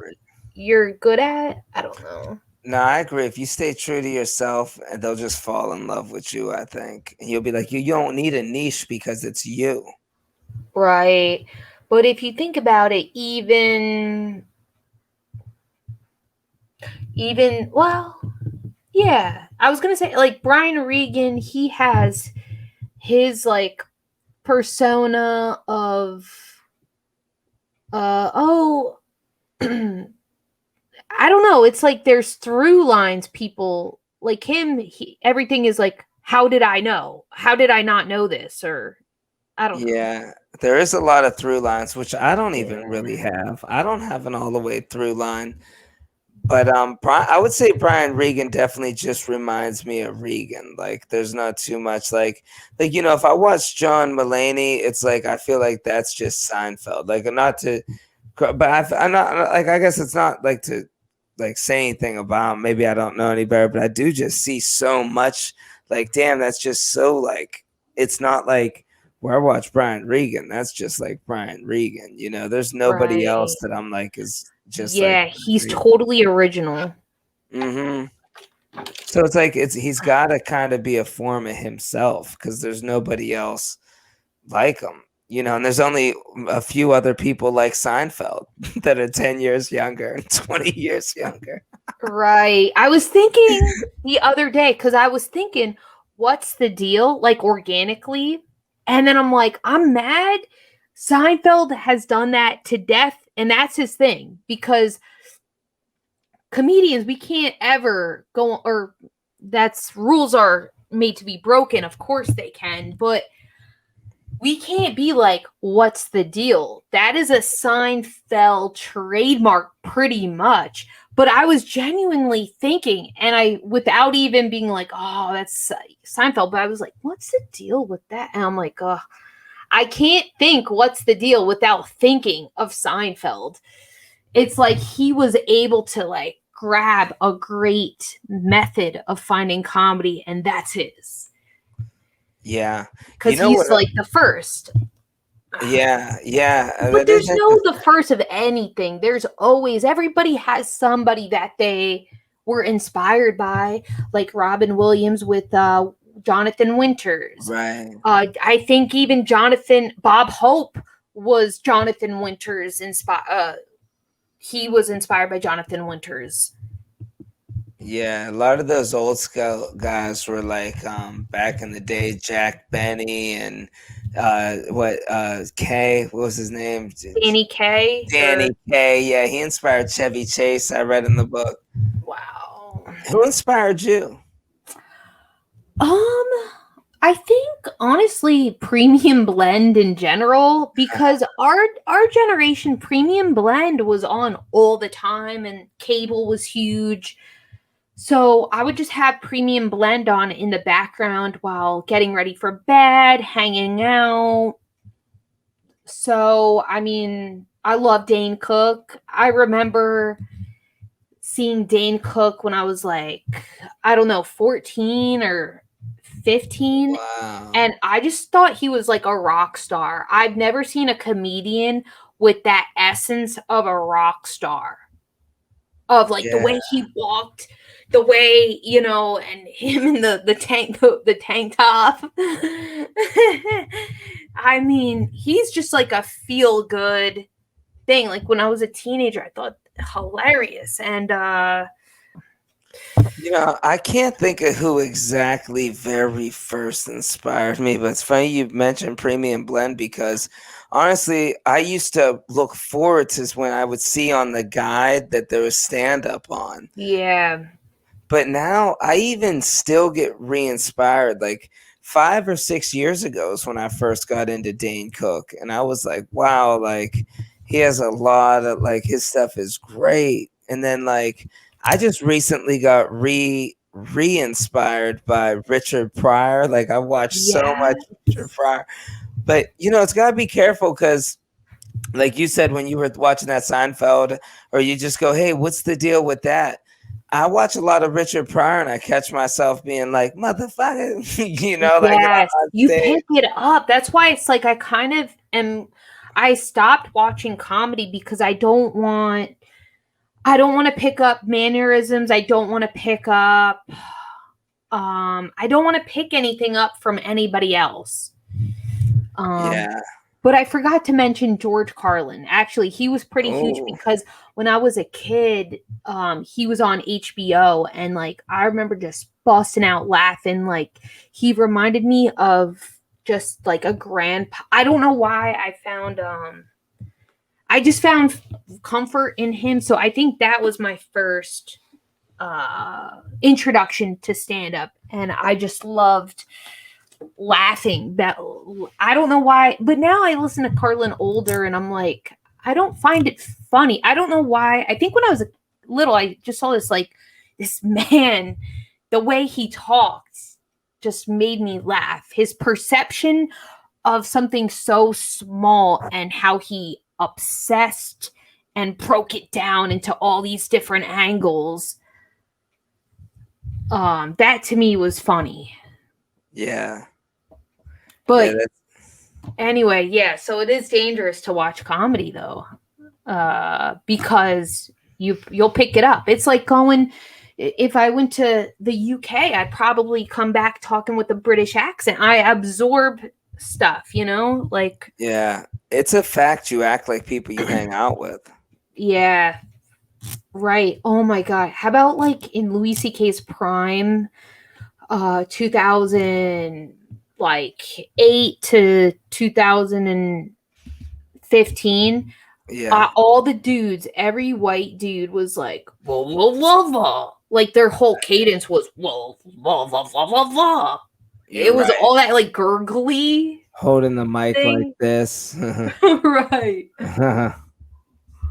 you're good at. I don't know. No, I agree. If you stay true to yourself, they'll just fall in love with you, I think. And you'll be like, you don't need a niche because it's you. Right. But if you think about it, even, well, yeah, I was going to say, like, Brian Regan, he has his, like, persona of, I don't know. It's like there's through lines. People like him. Everything is like, how did I know? How did I not know this? Or I don't know. Yeah, there is a lot of through lines, which I don't even really have. I don't have an all the way through line. But I would say Brian Regan definitely just reminds me of Regan. Like, there's not too much like if I watch John Mulaney, it's like I feel like that's just Seinfeld. Like, not to, but I'm not like, I guess it's not like to like say anything about him. Maybe I don't know any better, but I do just see so much. Like, damn, that's just so like it's not like where I watch Brian Regan. That's just like Brian Regan. There's nobody else that I'm like is. Just he's totally original. So it's like he's got to kind of be a form of himself because there's nobody else like him, and there's only a few other people like Seinfeld that are 10 years younger and 20 years younger. Right. I was thinking the other day because I was thinking, what's the deal? Like organically, and then I'm like, I'm mad. Seinfeld has done that to death. And that's his thing, because comedians, we can't ever go, or that's rules are made to be broken. Of course they can, but we can't be like, what's the deal? That is a Seinfeld trademark pretty much. But I was genuinely thinking, and without even being like, oh, that's Seinfeld, but I was like, what's the deal with that? And I'm like, oh, I can't think what's the deal without thinking of Seinfeld. It's like he was able to like grab a great method of finding comedy, and that's his. Yeah. Because he's like the first. Yeah. But there's no the first of anything. There's always, everybody has somebody that they were inspired by, like Robin Williams with Jonathan Winters. Right. I think even Bob Hope was Jonathan Winters he was inspired by Jonathan Winters. Yeah, a lot of those old school guys were like back in the day, Jack Benny and Kay, what was his name? Danny Kaye. Danny Kaye, yeah, he inspired Chevy Chase. I read in the book. Wow. Who inspired you? I think honestly Premium Blend in general, because our generation Premium Blend was on all the time and cable was huge. So I would just have Premium Blend on in the background while getting ready for bed, hanging out. So, I mean, I love Dane Cook. I remember seeing Dane Cook when I was like, I don't know, 14 or 15. Wow. And I just thought he was like a rock star. I've never seen a comedian with that essence of a rock star. Of like the way he walked, the way, and him in the tank top. I mean, he's just like a feel good thing. Like when I was a teenager, I thought hilarious. And I can't think of who exactly very first inspired me, but it's funny you mentioned Premium Blend because honestly, I used to look forward to when I would see on the guide that there was stand-up on. Yeah. But now I even still get re-inspired. Like 5 or 6 years ago is when I first got into Dane Cook, and I was like, wow, like he has a lot of like his stuff is great. And then like I just recently got re-inspired by Richard Pryor. Like I watched so much Richard Pryor. But it's gotta be careful because like you said when you were watching that Seinfeld, or you just go, hey, what's the deal with that? I watch a lot of Richard Pryor and I catch myself being like, motherfucker, yes, you pick it up. That's why it's like I kind of I stopped watching comedy because I don't want to pick up mannerisms. I don't want to pick up I don't want to pick anything up from anybody else. But I forgot to mention George Carlin. Actually, he was pretty huge because when I was a kid, he was on HBO, and like I remember just busting out laughing. Like he reminded me of just like a grandpa. I don't know why I just found comfort in him. So I think that was my first introduction to stand up, and I just loved laughing. That I don't know why, but now I listen to Carlin older and I'm like, I don't find it funny. I don't know why. I think when I was little, I just saw this man, the way he talked just made me laugh. His perception of something so small and how he obsessed and broke it down into all these different angles. That to me was funny. Yeah. But anyway, yeah, so it is dangerous to watch comedy though. Because you'll pick it up. It's like if I went to the UK, I'd probably come back talking with a British accent. I absorb stuff, like yeah, it's a fact you act like people you hang out with. Yeah. Right. Oh my God. How about like in Louis C.K.'s prime, 2008 to 2015? Yeah. All the dudes, every white dude was like, whoa, whoa, whoa, whoa. Like their whole cadence was whoa, whoa, whoa, whoa, whoa, whoa. It was all that like gurgly. Holding the mic thing. Like this. Right.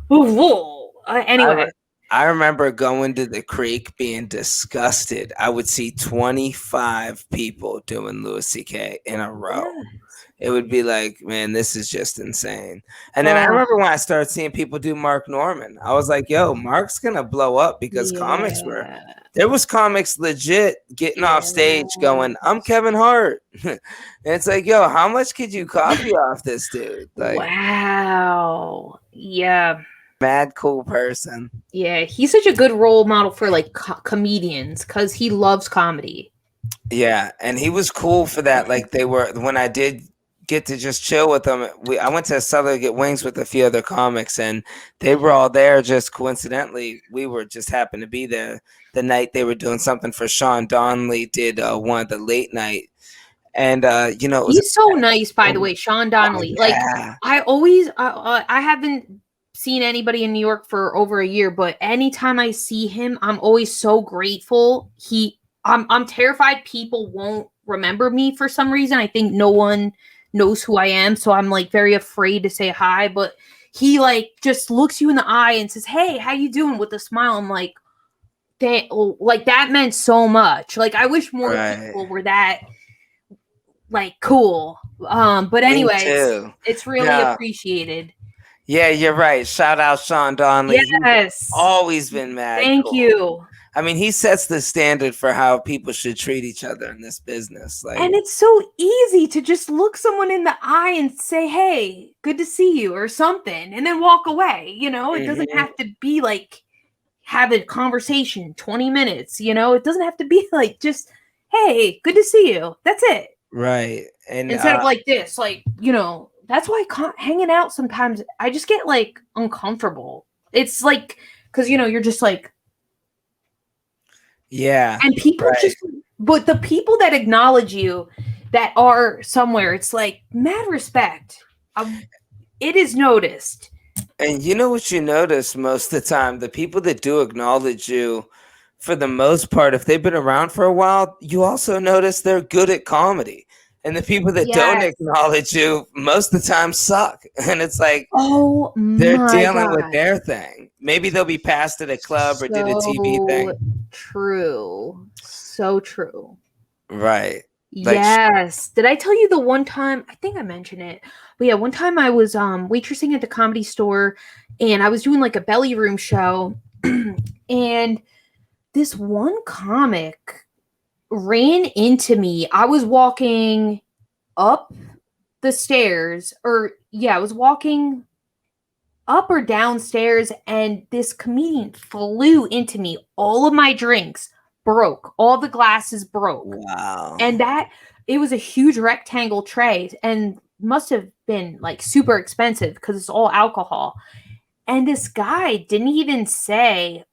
Whoa. Anyway. I remember going to the creek being disgusted. I would see 25 people doing Louis C.K. in a row. Yes. It would be like, man, this is just insane. And then I remember when I started seeing people do Mark Norman, I was like, yo, Mark's going to blow up because there was comics legit getting off stage going, I'm Kevin Hart. And it's like, yo, how much could you copy off this dude? Like, wow. Yeah. Mad cool person. Yeah, he's such a good role model for like comedians because he loves comedy. Yeah, and he was cool for that. Like when I did get to just chill with them, I went to Southern get wings with a few other comics, and they were all there just coincidentally. We were just happened to be there the night they were doing something for Sean Donnelly did one of the late night. And he's so nice, by the way, Sean Donnelly. Like I always I haven't seen anybody in New York for over a year, but anytime I see him, I'm always so grateful. I'm terrified people won't remember me for some reason. I think no one knows who I am, so I'm like very afraid to say hi, but he like just looks you in the eye and says, "Hey, how you doing?" with a smile. I'm like, that meant so much. Like I wish more people were that like cool. But anyways, it's really appreciated. Yeah, you're right. Shout out Sean Donnelly. Yes. He's always been mad. Thank you. I mean, he sets the standard for how people should treat each other in this business. Like, and it's so easy to just look someone in the eye and say, "Hey, good to see you," or something, and then walk away. It doesn't have to be like have a conversation 20 minutes. It doesn't have to be like just, "Hey, good to see you." That's it. Right. And instead of like this, like, that's why hanging out sometimes I just get like uncomfortable. It's like, because you're just like, yeah, and people but the people that acknowledge you that are somewhere, it's like mad respect. It is noticed. And you know what you notice most of the time? The people that do acknowledge you, for the most part, if they've been around for a while, you also notice they're good at comedy. And the people that don't acknowledge you most of the time suck. And it's like, oh, they're dealing with their thing. Maybe they'll be passed at a club or did a TV thing. True. So true. Right. Yes. Did I tell you the one time? I think I mentioned it. But yeah, one time I was waitressing at the Comedy Store, and I was doing like a belly room show, and this one comic ran into me. I was walking up the stairs, I was walking up or downstairs, and this comedian flew into me. All of my drinks broke. All the glasses broke. Wow. And it was a huge rectangle tray and must have been like super expensive because it's all alcohol. And this guy didn't even say,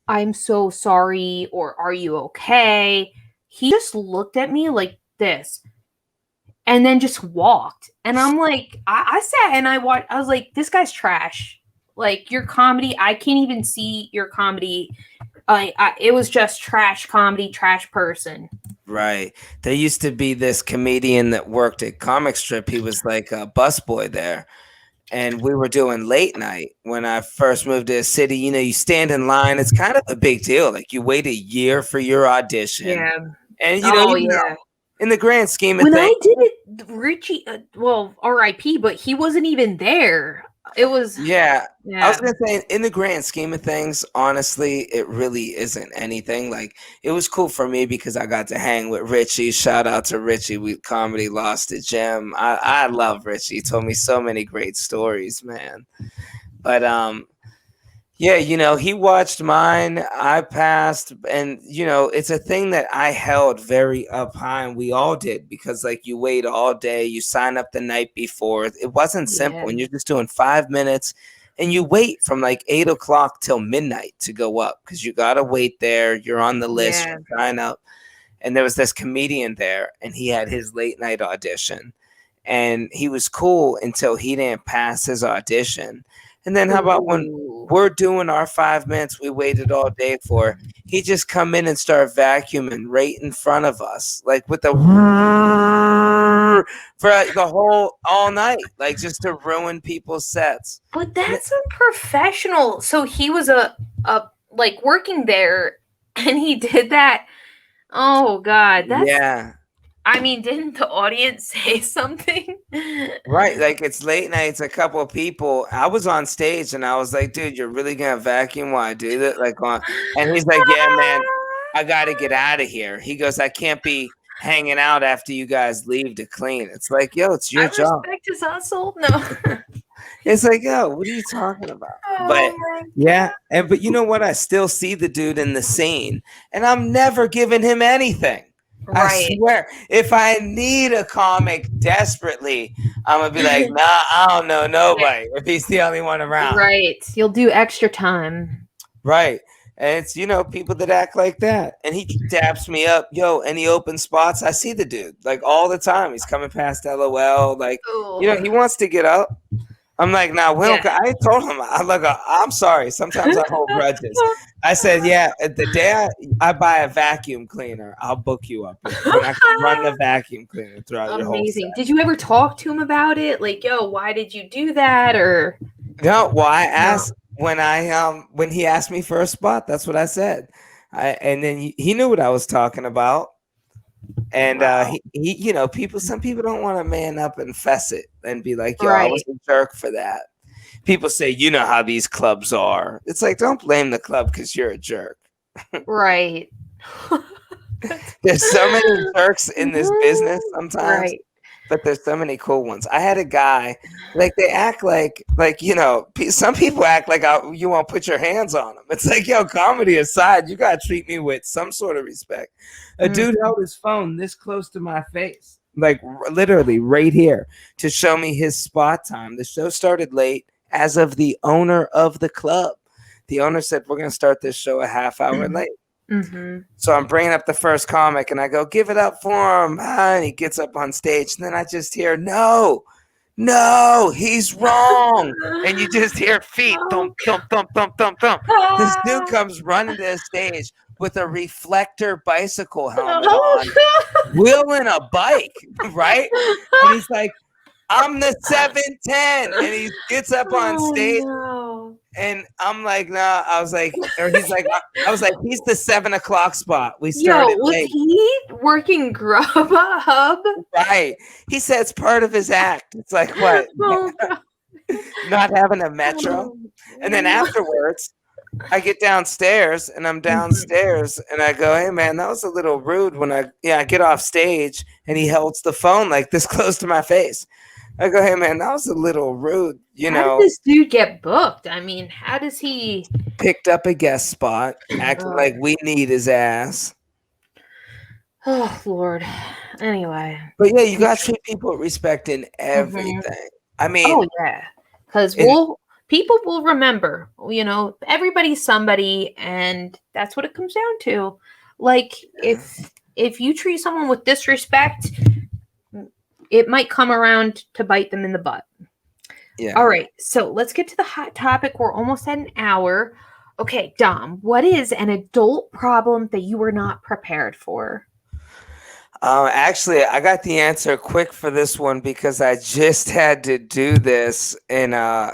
"I'm so sorry," or "Are you okay?" He just looked at me like this and then just walked. And I'm like, I sat and I watched. I was like, this guy's trash. Like, your comedy, I can't even see your comedy. It was just trash comedy, trash person. Right. There used to be this comedian that worked at Comic Strip. He was like a busboy there. And we were doing late night when I first moved to a city. You stand in line. It's kind of a big deal. Like, you wait a year for your audition. Yeah. And, know, in the grand scheme of things. When I did it, Richie, R.I.P., but he wasn't even there. It was. Yeah. I was going to say, in the grand scheme of things, honestly, it really isn't anything. Like, it was cool for me because I got to hang with Richie. Shout out to Richie. We comedy lost at Gym. I love Richie. He told me so many great stories, man. But, yeah, he watched mine. I passed, and it's a thing that I held very up high, and we all did, because like, you wait all day, you sign up the night before. It wasn't simple, and you're just doing 5 minutes, and you wait from like 8 o'clock till midnight to go up because you gotta wait there. You're on the list, you sign up, and there was this comedian there, and he had his late night audition, and he was cool until he didn't pass his audition. And then how about when we're doing our 5 minutes we waited all day for, he just come in and start vacuuming right in front of us, like with the for the whole all night, like just to ruin people's sets. But that's unprofessional. So he was a like working there and he did that. Oh God. That's I mean, didn't the audience say something? Right. Like, it's late night. It's a couple of people. I was on stage and I was like, dude, you're really going to vacuum while I do that? And he's like, yeah, man, I got to get out of here. He goes, I can't be hanging out after you guys leave to clean. It's like, yo, it's your job. Respect his hustle. No. It's like, yo, what are you talking about? But yeah. But you know what? I still see the dude in the scene and I'm never giving him anything. Right. I swear, if I need a comic desperately, I'm going to be like, nah, I don't know nobody if he's the only one around. Right. You'll do extra time. Right. And it's, people that act like that. And he taps me up, yo, any open spots? I see the dude, like, all the time. He's coming past LOL. Like, he wants to get up. I'm like, nah, I told him, I'm sorry. Sometimes I hold grudges. I said, yeah, the day I buy a vacuum cleaner, I'll book you up here. And I can run the vacuum cleaner throughout your whole set. Did you ever talk to him about it? Like, yo, why did you do that? Or no, well, I asked when he asked me for a spot, that's what I said. And then he knew what I was talking about. And he some people don't want to man up and fess it and be like, yo, I was a jerk for that. People say, you know how these clubs are. It's like, don't blame the club because you're a jerk. Right. There's so many jerks in this business sometimes, but there's so many cool ones. I had a guy, like, they act like some people act like you won't put your hands on them. It's like, yo, comedy aside, you got to treat me with some sort of respect. A dude held his phone this close to my face. like literally right here, to show me his spot time. The show started late as of the owner of the club. The owner said, we're going to start this show a half hour late. Mm-hmm. So I'm bringing up the first comic and I go, give it up for him. And he gets up on stage. And then I just hear, no, he's wrong. And you just hear feet, thump, thump, thump, thump, thump, thump. This dude comes running to the stage with a reflector bicycle helmet on, wheeling a bike, right? And he's like, I'm the 710. And he gets up on stage. No. And I'm like, nah. I was like, or he's like, I was like, he's the 7 o'clock spot. We started was late. He working Grubhub? Right. He said it's part of his act. It's like, what? Not having a metro. And then afterwards, I get downstairs and I'm downstairs and I go, hey man, that was a little rude when I get off stage and he holds the phone like this close to my face. I go, hey man, that was a little rude, How did this dude get booked? I mean, how does he picked up a guest spot, acting like we need his ass? Oh Lord. Anyway. But yeah, you gotta treat people with respect in everything. I mean, oh yeah. Because people will remember, everybody's somebody, and that's what it comes down to. Like, if you treat someone with disrespect, it might come around to bite them in the butt. Yeah. All right. So let's get to the hot topic. We're almost at an hour. Okay, Dom, what is an adult problem that you were not prepared for? Actually, I got the answer quick for this one because I just had to do this in a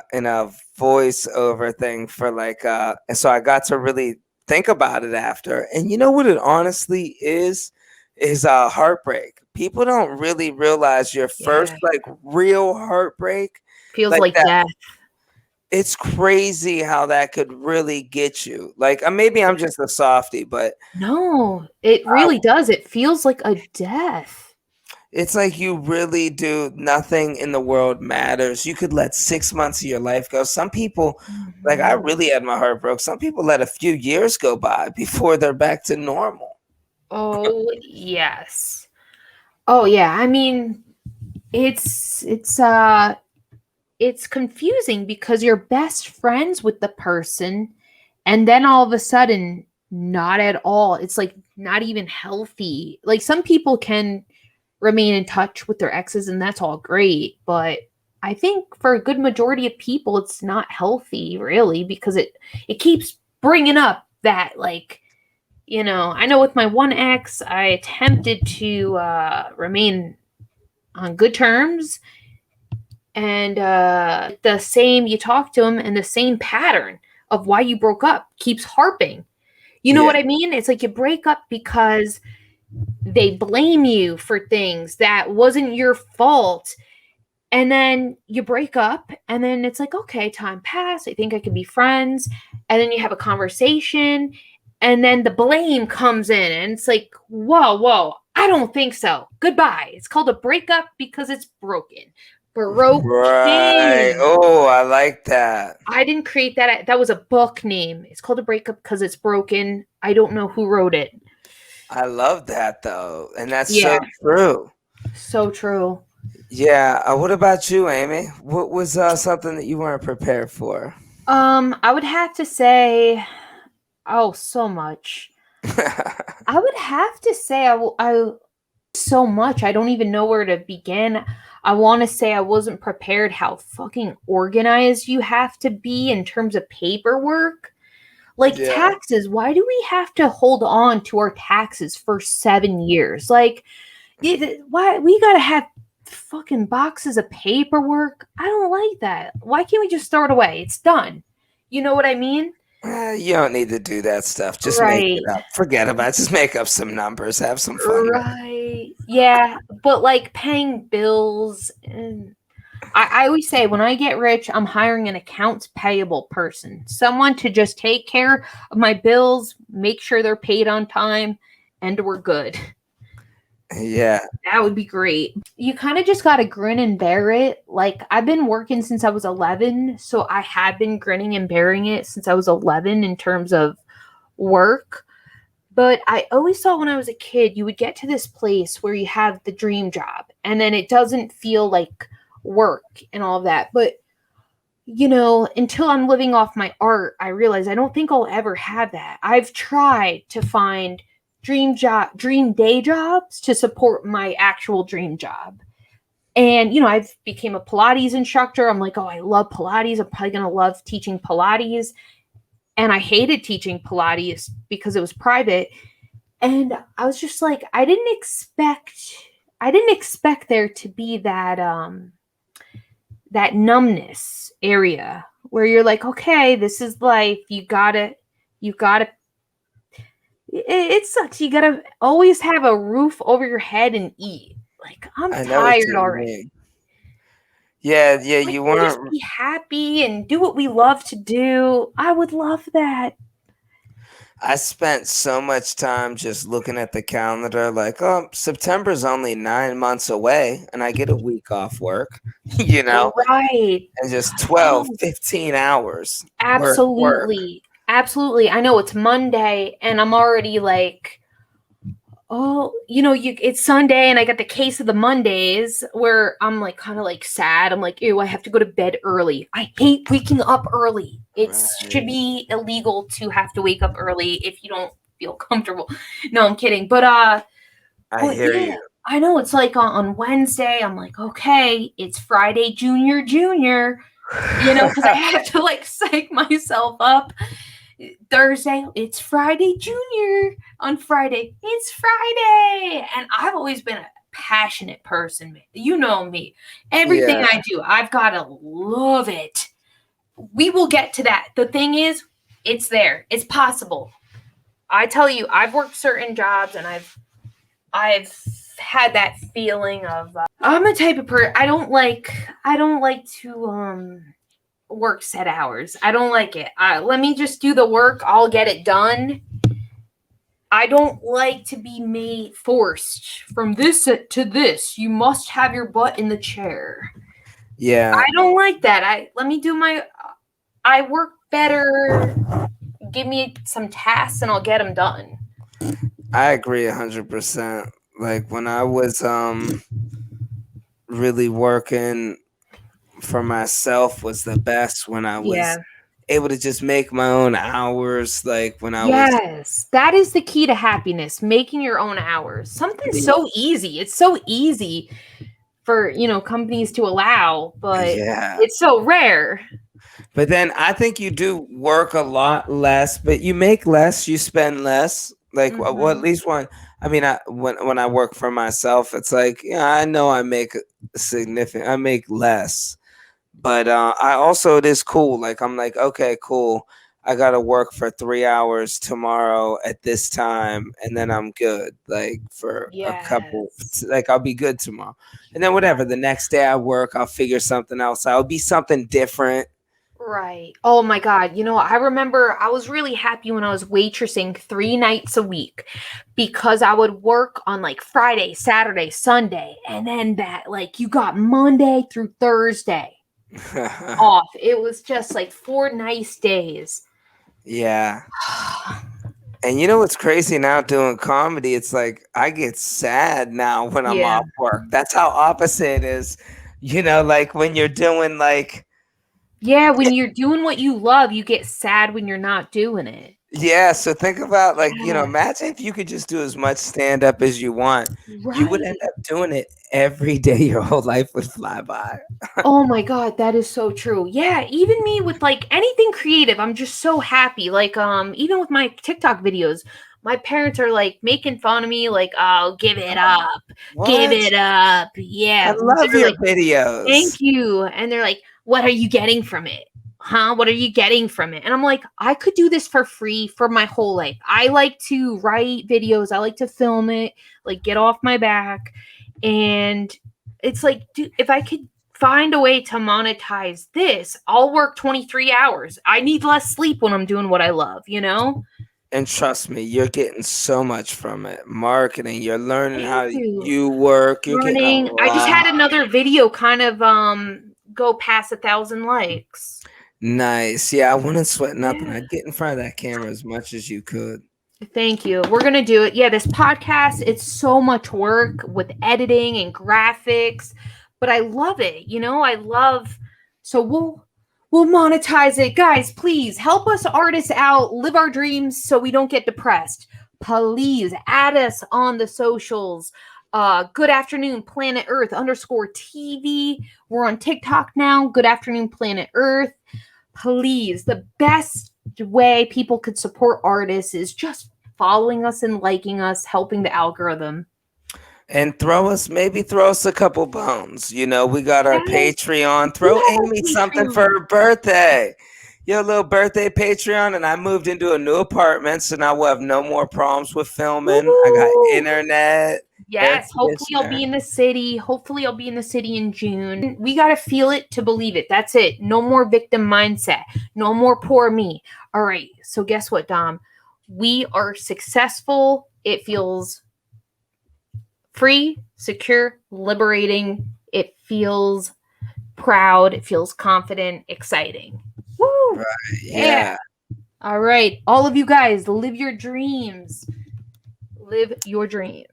voiceover thing for and so I got to really think about it after. And you know what it honestly is heartbreak. People don't really realize your first real heartbreak feels like death. It's crazy how that could really get you. Like, maybe I'm just a softie, but no, it really does. It feels like a death. It's like you really do. Nothing in the world matters. You could let 6 months of your life go. Some people, like I really had my heart broke. Some people let a few years go by before they're back to normal. Oh, yes. Oh, yeah. I mean, it's confusing because you're best friends with the person and then all of a sudden not at all. It's like not even healthy. Like some people can remain in touch with their exes and that's all great, but I think for a good majority of people it's not healthy really because it keeps bringing up that I know with my one ex I attempted to remain on good terms. And the same, you talk to him and the same pattern of why you broke up keeps harping. You know what I mean? It's like you break up because they blame you for things that wasn't your fault. And then you break up and then it's like, okay, time passed. I think I can be friends. And then you have a conversation and then the blame comes in and it's like, whoa, I don't think so. Goodbye. It's called a breakup because it's broken. Broken. Right. Oh, I like that. I didn't create that. That was a book name. It's called A Breakup because it's broken. I don't know who wrote it. I love that though. And that's so true. So true. Yeah. What about you, Amy? What was something that you weren't prepared for? I would have to say, so much. I would have to say I so much. I don't even know where to begin. I want to say I wasn't prepared how fucking organized you have to be in terms of paperwork. Like taxes, why do we have to hold on to our taxes for 7 years? Like, why we got to have fucking boxes of paperwork? I don't like that. Why can't we just throw it away? It's done. You know what I mean? You don't need to do that stuff. Just make it up. Forget about it. Just make up some numbers. Have some fun. Right. Yeah. But like paying bills. And I always say when I get rich, I'm hiring an accounts payable person. Someone to just take care of my bills, make sure they're paid on time, and we're good. Yeah. That would be great. You kind of just got to grin and bear it. Like, I've been working since I was 11, so I have been grinning and bearing it since I was 11 in terms of work. But I always thought when I was a kid, you would get to this place where you have the dream job and then it doesn't feel like work and all of that. But you know, until I'm living off my art, I realize I don't think I'll ever have that. I've tried to find dream day jobs to support my actual dream job. And, you know, I've became a Pilates instructor. I'm like, oh, I love Pilates. I'm probably going to love teaching Pilates. And I hated teaching Pilates because it was private. And I was just like, I didn't expect there to be that numbness area where you're like, okay, this is life. You gotta, it sucks. You gotta always have a roof over your head and eat. Like, I'm tired already. Yeah, like, you want to just be happy and do what we love to do. I would love that. I spent so much time just looking at the calendar, like, oh, September's only 9 months away, and I get a week off work, you know? Right. And just 12, 15 hours. Absolutely. Work. Absolutely. I know it's Monday, and I'm already like, oh, you know, it's Sunday, and I got the case of the Mondays where I'm like kind of like sad. I'm like, ew, I have to go to bed early. I hate waking up early. It should be illegal to have to wake up early if you don't feel comfortable. No, I'm kidding. But I hear you. I know it's like on Wednesday. I'm like, okay, it's Friday, Junior, you know, because I have to like psych myself up. Thursday, it's Friday, Junior. On Friday, it's Friday. And I've always been a passionate person, man. You know me. Everything I do, I've got to love it. We will get to that. The thing is, it's there. It's possible. I tell you, I've worked certain jobs and I've had that feeling of I'm a type of person. I don't like to work set hours. I don't like it. Let me just do the work. I'll get it done. I don't like to be forced from this to this. You must have your butt in the chair. Yeah. I don't like that. I work better. Give me some tasks and I'll get them done. I agree 100%. Like when I was really working for myself was the best, when I was able to just make my own hours. Like when I was. That is the key to happiness, making your own hours. Something so easy. It's so easy for, you know, companies to allow, but it's so rare. But then I think you do work a lot less, but you make less, you spend less. Like well, at least one. I mean, when I work for myself, it's like, I know I make I make less, but I also, it is cool. Like I'm like, okay, cool. I gotta work for 3 hours tomorrow at this time, and then I'm good. Like for a couple, like I'll be good tomorrow, and then whatever. The next day I work, I'll figure something else out. It'll be something different. Right. Oh my God. You know, I remember I was really happy when I was waitressing 3 nights a week, because I would work on like Friday, Saturday, Sunday, and then that, like, you got Monday through Thursday off. It was just like 4 nice days. Yeah. And you know what's crazy now doing comedy? It's like I get sad now when I'm off work. That's how opposite it is. You know, like when you're doing like. Yeah, when you're doing what you love, you get sad when you're not doing it. Yeah, so think about, like, you know, imagine if you could just do as much stand-up as you want. Right. You would end up doing it every day. Your whole life would fly by. Oh my God, that is so true. Yeah, even me with like anything creative, I'm just so happy. Like even with my TikTok videos, my parents are like making fun of me, like, oh, give it up. What? Give it up. Yeah. I love your videos. Thank you. And they're like, what are you getting from it? Huh? What are you getting from it? And I'm like, I could do this for free for my whole life. I like to write videos. I like to film it, like get off my back. And it's like, dude, if I could find a way to monetize this, I'll work 23 hours. I need less sleep when I'm doing what I love, you know? And trust me, you're getting so much from it. Marketing, you're learning how you work. You're learning. I just had another video kind of go past 1,000 likes. Nice. Yeah, I wouldn't sweat nothing. I'd get in front of that camera as much as you could. Thank you. We're going to do it. Yeah, this podcast, it's so much work with editing and graphics, but I love it. So we'll monetize it. Guys, please help us artists out, live our dreams so we don't get depressed. Please add us on the socials. Good Afternoon Planet Earth _TV. We're on TikTok now. Good Afternoon Planet Earth. Please, the best way people could support artists is just following us and liking us, helping the algorithm. And throw us a couple bones. We got our Patreon. Throw Amy something for her birthday. Your little birthday Patreon. And I moved into a new apartment, so now we'll have no more problems with filming. Ooh. I got internet. Yes, hopefully I'll be in the city. Hopefully I'll be in the city in June. We got to feel it to believe it. That's it. No more victim mindset. No more poor me. All right. So guess what, Dom? We are successful. It feels free, secure, liberating. It feels proud. It feels confident, exciting. Woo! Right. Yeah. All right. All of you guys, live your dreams. Live your dreams.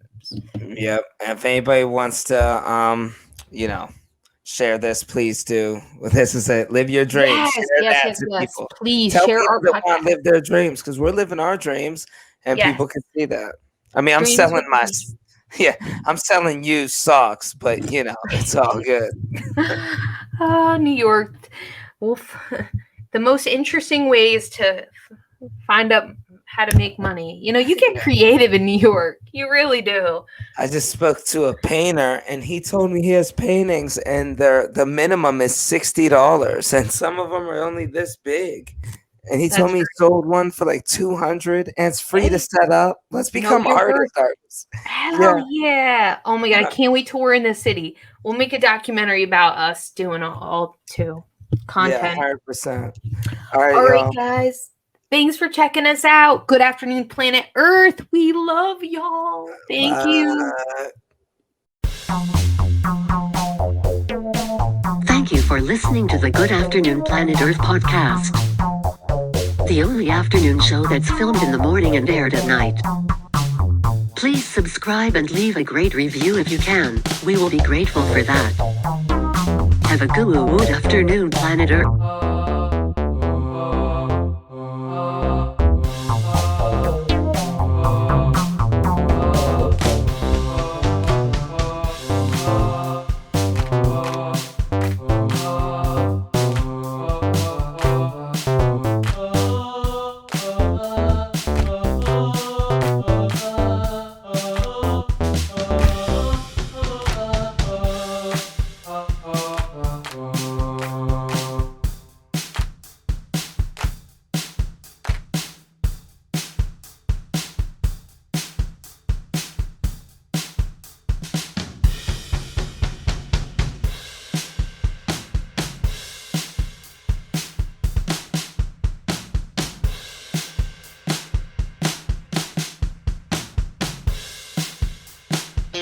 Yep. And if anybody wants to, share this, please do. This is it. Live your dreams. Yes. People. Please tell share people our that want to live their dreams, because we're living our dreams, and people can see that. I mean, I'm selling used socks, but it's all good. Oh, New York. The most interesting ways to find out how to make money. You get creative in New York. You really do. I just spoke to a painter, and he told me he has paintings, and the minimum is $60, and some of them are only this big. And he told me he sold one for like $200, and it's free to set up. Let's become artists. Hell yeah. Oh my God. I can't wait till we're in the city. We'll make a documentary about us doing all two content. Yeah, 100%. All right, guys. Thanks for checking us out. Good Afternoon Planet Earth. We love y'all. Thank you. Thank you for listening to the Good Afternoon Planet Earth podcast. The only afternoon show that's filmed in the morning and aired at night. Please subscribe and leave a great review if you can. We will be grateful for that. Have a good afternoon, Planet Earth.